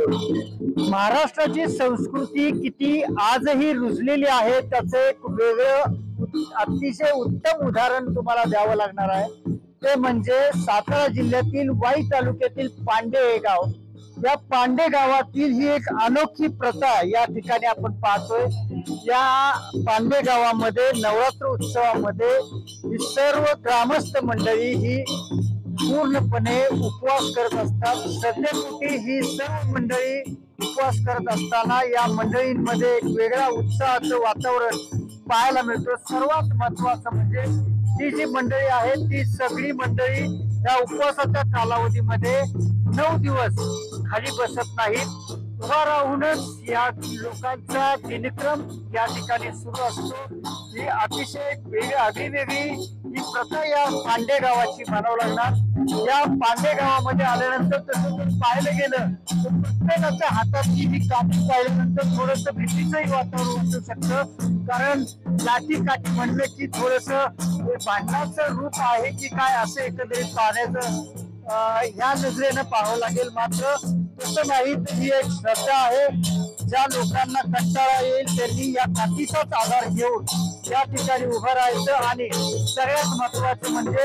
महाराष्ट्राची संस्कृती किती आजही रुजलेली आहे त्याचं एक वेगळं अतिशय उत्तम उदाहरण तुम्हाला द्यावं लागणार आहे। ते म्हणजे सातारा जिल्ह्यातील वाई तालुक्यातील पांडे हे गाव। या पांडे गावातील ही एक अनोखी प्रथा या ठिकाणी आपण पाहतोय। या पांडे गावामध्ये नवरात्र उत्सवामध्ये ही सर्व ग्रामस्थ मंडळी ही पूर्णपणे उपवास करत असतात। श्रद्धेपोटी ही सर्व मंडळी उपवास करत असताना या मंडळींमध्ये एक वेगळा उत्साहाचं वातावरण पाहायला मिळतं। सर्वात महत्त्वाचं म्हणजे ही जी मंडळी आहे ती सगळी मंडळी या उपवासाच्या कालावधीमध्ये 9 दिवस खाली बसत नाहीत, उभा राहूनच या लोकांचा दिनक्रम या ठिकाणी सुरू असतो। ही अतिशय वेगळी ही प्रथा या पांडे गावाची म्हणावं लागणार। या पांडे गावामध्ये आल्यानंतर तसं जर पाहायला गेलं तर प्रत्येकाच्या हातातली ही काठी पाहिल्यानंतर थोडंसं भीतीचंही वातावरण असू शकतं, कारण लाठी काठी म्हणलं की थोडंसं भांडणाचं रूप आहे की काय असं एकंदरीत पाहण्याचं ह्या नजरेनं पाहावं लागेल। मात्र तसं नाही, तर ही एक श्रद्धा आहे। ज्या लोकांना कंटाळा येईल त्यांनी या काठीचाच आधार घेऊन या ठिकाणी उभं राहायचं। आणि सगळ्यात महत्वाचं म्हणजे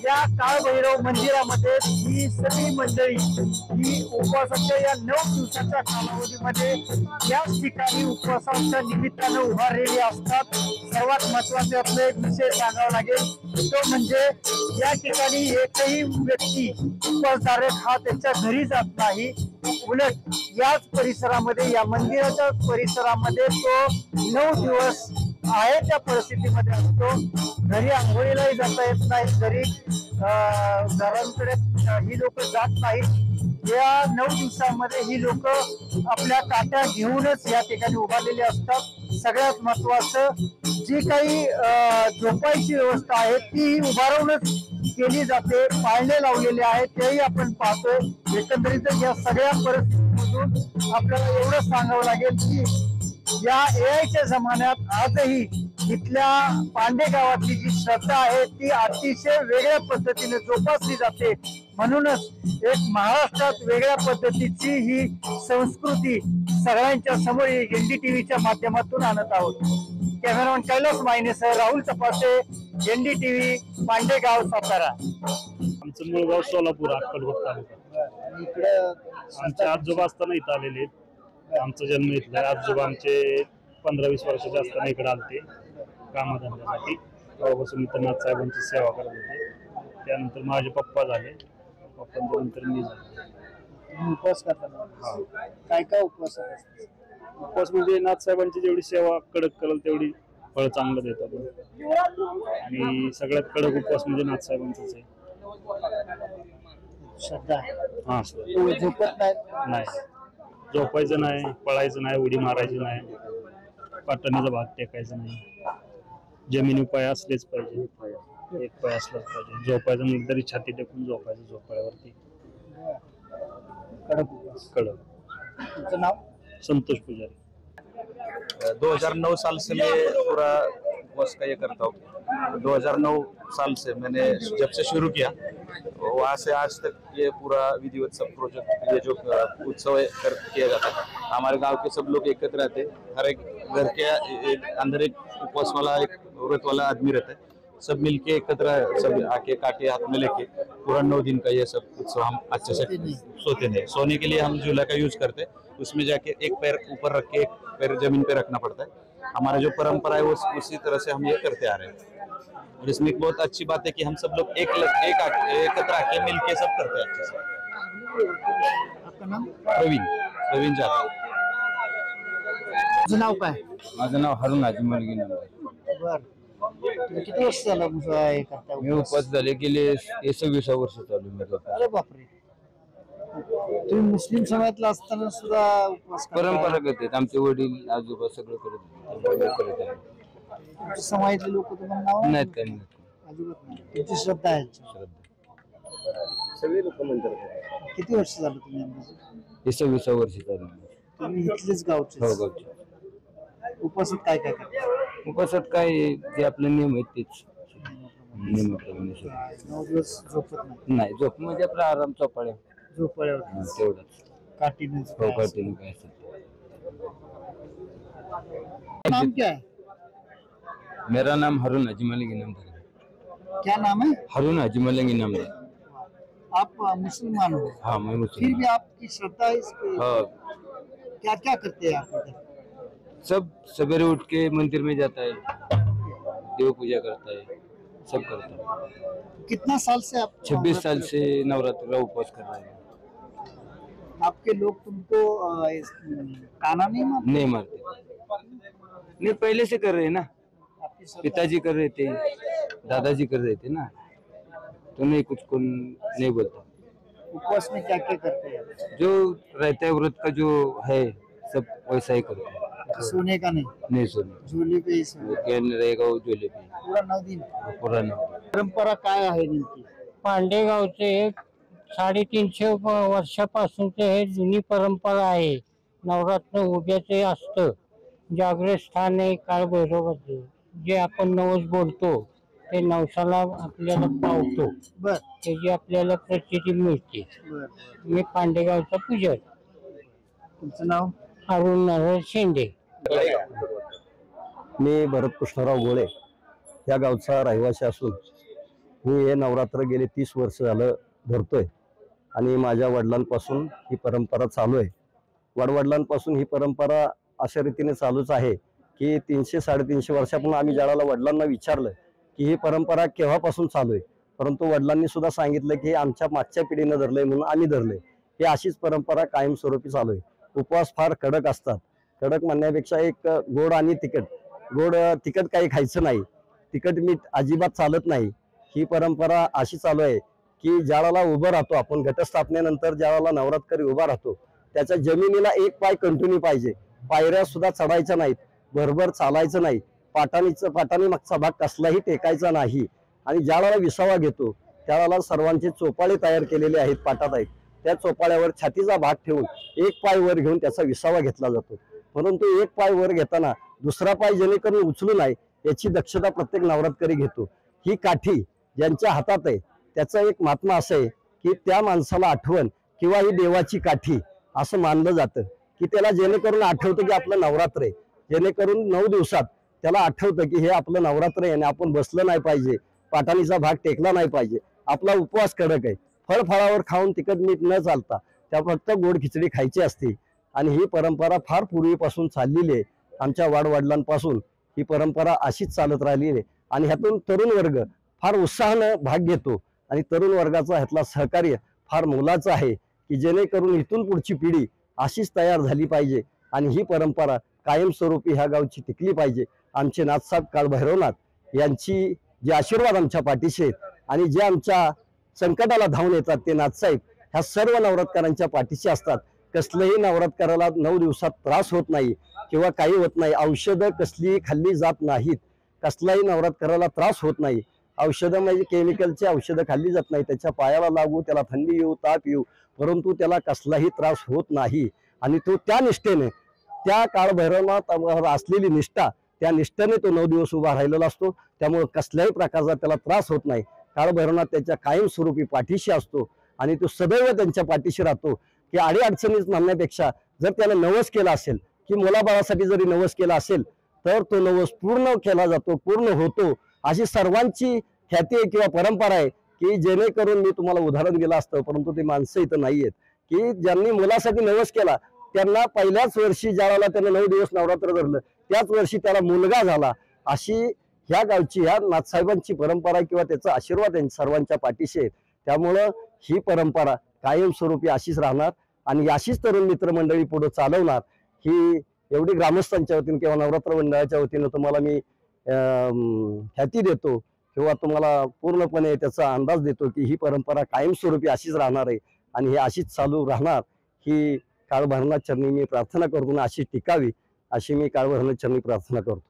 या काळभैरव मंदिरामध्ये ही सगळी मंडळी ही उपवासाच्या या 9 दिवसाच्या कालावधीमध्ये याच ठिकाणी उपवासाच्या निमित्तानं उभारलेली असतात। सर्वात महत्वाचे आपले एक विषय सांगावा लागेल तो म्हणजे या ठिकाणी एकही व्यक्ती उपवासधारक हा त्याच्या घरी जात नाही, उलट याच परिसरामध्ये या मंदिराच्या परिसरामध्ये तो 9 दिवस आहे त्या परिस्थितीमध्ये असतो। घरी आंघोळीलाही जाता येत नाही, घरी घरांकडे ही लोक जात नाहीत। या 9 दिवसांमध्ये ही लोक आपल्या काट्या घेऊनच या ठिकाणी उभारलेली असतात। सगळ्यात महत्वाचं जी काही झोपायची व्यवस्था आहे ती उभारूनच केली जाते, पाळणे लावलेले आहेत तेही आपण पाहतोय। एकंदरीत या सगळ्या परिस्थितीमधून आपल्याला एवढं सांगावं लागेल की या एआयच्या जमान्यात आजही इथल्या पांडे गावातली जी श्रद्धा आहे ती अतिशय वेगळ्या पद्धतीने जोपासली जाते। म्हणूनच एक महाराष्ट्रात वेगळ्या पद्धतीची ही संस्कृती सगळ्यांच्या समोर एनडीटीव्हीच्या माध्यमातून आणत आहोत। कॅमेरामॅन कैलास मायनेसह राहुल तपासे, एनडीटीव्ही, पांडेगाव, सातारा। आमचं मूळ गाव सोलापूर, अक्कलकोट तालुका। इकडे आमचे आजोबा असताना इथं आलेले, आमचा जन्म इथला। आजोबा आमचे 15-20 वर्षाचे असताना इकडे आलते कामधंद्यासाठी। तेव्हापासून इथं नाथसाहेबांची सेवा करत होते। त्यानंतर माझे पप्पा झाले, पप्पांनंतर मी झाले। उपवास करताना काय काय उपवास असतात? उपवास म्हणजे नाथसाहेबांची जेवढी सेवा कडक कराल तेवढी फळ चांगलं देतात। आणि सगळ्यात कडक उपवास म्हणजे नाथसाहेबांचाच आहे। श्रद्धा हा, झोपत नाही, झोपायचं नाही, पळायचं नाही, उडी मारायची नाही, पाटणीचा भाग टेकायचा नाही, जमिनी पाय असलेच पाहिजे, एक पाय असलाच पाहिजे। झोपायचं म्हणजे तरी छाती टेकून झोपायचं, झोपाळ्यावरती कडक। तुमचं नाव? संतोष पुजारी। 2009 साल से मैं पूरा उपवास का ये करता हूँ। 2009 साल से मैंने जब से शुरू किया वहाँ से आज तक ये पूरा विधिवत सब प्रोजेक्ट ये जो उत्सव किया जाता है। हमारे गांव के सब लोग एकत्र रहते हैं, हर एक घर के अंदर एक उपवास वाला, एक व्रत वाला आदमी रहता है। सब मिलके एकत्र सब आके काटे हाथ में लेके पूरा 9 दिन का ये सब उत्सव हम अच्छे से सोते नहीं। सोने के लिए हम झूला का यूज करते हैं, उसमें जाके एक पैर ऊपर रख के एक पैर जमीन पे रखना पड़ता है। हमारा जो परंपरा है वो उसी तरह से हम ये करते आ रहे हैं। और इसमें एक बहुत अच्छी बात है कि हम सब लोग एकत्र आके मिलके सब करते हैं अच्छे से। आपका नाम? प्रवीण जाधव। तुझं नाव काय? माझं नाव हरुण हाजी मलगी नाव। बर, किती वर्ष झालं हे करता? मी उपवास झाले गेले 26 वर्ष चालू मी करतो। अरे बापरे, तुम्ही मुस्लिम समाजातला असताना सुद्धा उपवास करता? परंपरागत आहेत, आमचे वडील आजोबा सगळं करत आहेत। समाजातले लोक तुम्हाला नाव नाहीत काही नाही, अजिबात नाही, तुमची श्रद्धा आहे? श्रद्धा सगळे लोक म्हणतात। किती वर्ष झालं तुम्ही? 26 वर्ष चालू। तुम्ही इथलेच गावचे? हो, गावचे। उपवासात काय काय करता? उपवासात काय जे आपले नियम आहेत तेच नियमाप्रमाणे। 9 दिवस झोपत नाही? नाही, झोप म्हणजे आपला आराम, चोपाळ्या झोपाळ्यावर तेवढंच। काठीनेच हो काय असेल. काठीने काय असेल ते. नाम क्या है? मेरा नाम हारून अजमल इनामदार है. क्या नाम है? हारून अजमल इनामदार. आप मुसलमान हो, हाँ मैं फिर मुस्लिम. भी आपकी श्रद्धा है इस पे? हाँ क्या क्या करते हैं आप इधर? सब सवेरे उठ के मंदिर में जाता है, देव पूजा करता है, सब करता है. कितना साल से आप 26 साल से नवरात्र का उपवास कर रहे हैं. आपके लोग तुमको काना नहीं मारते? नहीं मारते. नहीं पहले से कर रहे हैं ना, आपकी श्रद्धा- पिताजी कर रहे थे, दादाजी कर रहे थे ना, तो नहीं कुछ को नहीं बोलता. उपवास में क्या क्या करते हैं? जो रहता है व्रत का जो है सब वैसा ही करते हैं. सोने का नहीं, नहीं सुने झोली पे ही सोने. वो क्या रहेगा वो झोले पे पूरा 9 दिन. पुरा नाही. परंपरा काय आहे नेमकी? पांडेगावचे 350 वर्षापासूनचे हे जुनी परंपरा आहे. नवरात्र उभ्याचे असतं, जागृत स्थान आहे काळभैरवाचं. जे आपण नवस बोलतो ते नवसाला आपल्याला पावतो, बर त्याची आपल्याला प्रचिती मिळते. बर. मी पांडेगावचा पूजक तुमचं नाव? अरुण नरहर शेंडे. मी भरत कृष्णराव गोळे या गावचा रहिवासी असून मी हे नवरात्र गेले 30 वर्ष झालं धरतोय आणि माझ्या वडिलांपासून ही परंपरा चालू आहे. वडवडिलांपासून ही परंपरा अशा रीतीने चालूच आहे की 300-350 वर्षापूर्वी आम्ही ज्यावेळेला वडिलांना विचारलं की ही परंपरा केव्हापासून चालू आहे, परंतु वडिलांनी सुद्धा सांगितलं की आमच्या मागच्या पिढीनं धरलंय म्हणून आम्ही धरलंय. ही अशीच परंपरा कायमस्वरूपी चालू आहे. उपवास फार कडक असतात. कडक म्हणण्यापेक्षा एक गोड आणि तिखट. गोड तिखट काही खायचं नाही, तिखट मीठ अजिबात चालत नाही. ही परंपरा अशी चालू आहे की ज्यावेळेला उभं राहतो आपण घटस्थापनेनंतर, ज्यावेळेला नवरात्री उभा राहतो त्याच्या जमिनीला एक पाय कंटिन्यू पाहिजे. पायऱ्या सुद्धा चढायच्या नाहीत, भरभर चालायचं नाही, पाटानी मागचा भाग कसलाही टेकायचा नाही. आणि ज्यावेळेला विसावा घेतो त्यावेळेला सर्वांचे चोपाळे तयार केलेले आहेत, पाटात आहेत. त्या चोपाळ्यावर छातीचा भाग ठेवून एक पाय वर घेऊन त्याचा विसावा घेतला जातो. परंतु एक पाय वर घेताना दुसरा पाय जेणेकरून उचलू नये याची दक्षता प्रत्येक नवरात्रकरी घेतो. ही काठी ज्यांच्या हातात आहे त्याचं एक महात्मा असं आहे की त्या माणसाला आठवण किंवा ही देवाची काठी असं मानलं जातं की त्याला जेणेकरून आठवतं की आपलं नवरात्र आहे. जेणेकरून 9 दिवसात त्याला आठवतं की हे आपलं नवरात्र आहे आणि आपण बसलं नाही पाहिजे, पाटाणीचा भाग टेकला नाही पाहिजे. आपला उपवास कडक आहे. फळफळावर खाऊन तिखट मीठ न चालता त्या फक्त गोड खिचडी खायची असते. आणि ही परंपरा फार पूर्वीपासून चाललेली आहे. आमच्या वाडवडिलांपासून ही परंपरा अशीच चालत राहिलेली आहे. आणि ह्यातून तरुण वर्ग फार उत्साहानं भाग घेतो आणि तरुण वर्गाचा ह्यातला सहकार्य फार मोलाचं आहे की जेणेकरून इथून पुढची पिढी अशीच तयार झाली पाहिजे आणि ही परंपरा कायमस्वरूपी ह्या गावची टिकली पाहिजे. आमचे नाथसाहेब काळभैरवनाथ यांची जे आशीर्वाद आमच्या पाठीशी आहेत आणि जे आमच्या संकटाला धावून येतात ते नाथसाहेब ह्या सर्व नवरात्रकारांच्या पाठीशी असतात. कसलंही नवरात्रकाराला 9 दिवसात त्रास होत नाही किंवा काही होत नाही. औषधं कसली खाल्ली जात नाहीत. कसलाही नवरात्रकाराला त्रास होत नाही. औषधं म्हणजे केमिकलची औषधं खाल्ली जात नाही. त्याच्या पायाला लागू, त्याला थंडी येऊ, ताप येऊ, परंतु त्याला कसलाही त्रास होत नाही. आणि तो त्या निष्ठेने, त्या काळभैरवनाथावर असलेली निष्ठा, त्या निष्ठेने तो 9 दिवस उभा राहिलेला असतो. त्यामुळे कसल्याही प्रकारचा त्याला त्रास होत नाही. काळभैरवनाथ त्याच्या कायमस्वरूपी पाठीशी असतो आणि तो सदैव त्यांच्या पाठीशी राहतो. की अडीअडचणीच म्हणण्यापेक्षा जर त्याने नवस केला असेल की मुलाबाळासाठी जरी नवस केला असेल तर तो नवस पूर्ण केला जातो, पूर्ण होतो. अशी सर्वांची ख्याती आहे किंवा परंपरा आहे की जेणेकरून मी तुम्हाला उदाहरण दिलं असतं, परंतु ते माणसं इथं नाही आहेत की ज्यांनी मुलासाठी नवस केला त्यांना पहिल्याच वर्षी ज्यावेळेला त्याने 9 दिवस नवरात्र धरलं त्याच वर्षी त्याला मुलगा झाला. अशी ह्या गावची, ह्या नाथसाहेबांची परंपरा किंवा त्याचा आशीर्वाद सर्वांच्या पाठीशी आहे. त्यामुळं ही परंपरा कायमस्वरूपी अशीच राहणार आणि अशीच तरुण मित्रमंडळी पुढे चालवणार. ही एवढी ग्रामस्थांच्या वतीने किंवा नवरात्र मंडळाच्या वतीने तुम्हाला मी ख्याती देतो किंवा तुम्हाला पूर्णपणे त्याचा अंदाज देतो की ही परंपरा कायमस्वरूपी अशीच राहणार आहे आणि ही अशीच चालू राहणार. ही काळभैरवनाथ चरणी मी प्रार्थना करतो, अशी टिकावी अशी मी काळभैरवनाथ चरणी प्रार्थना करतो.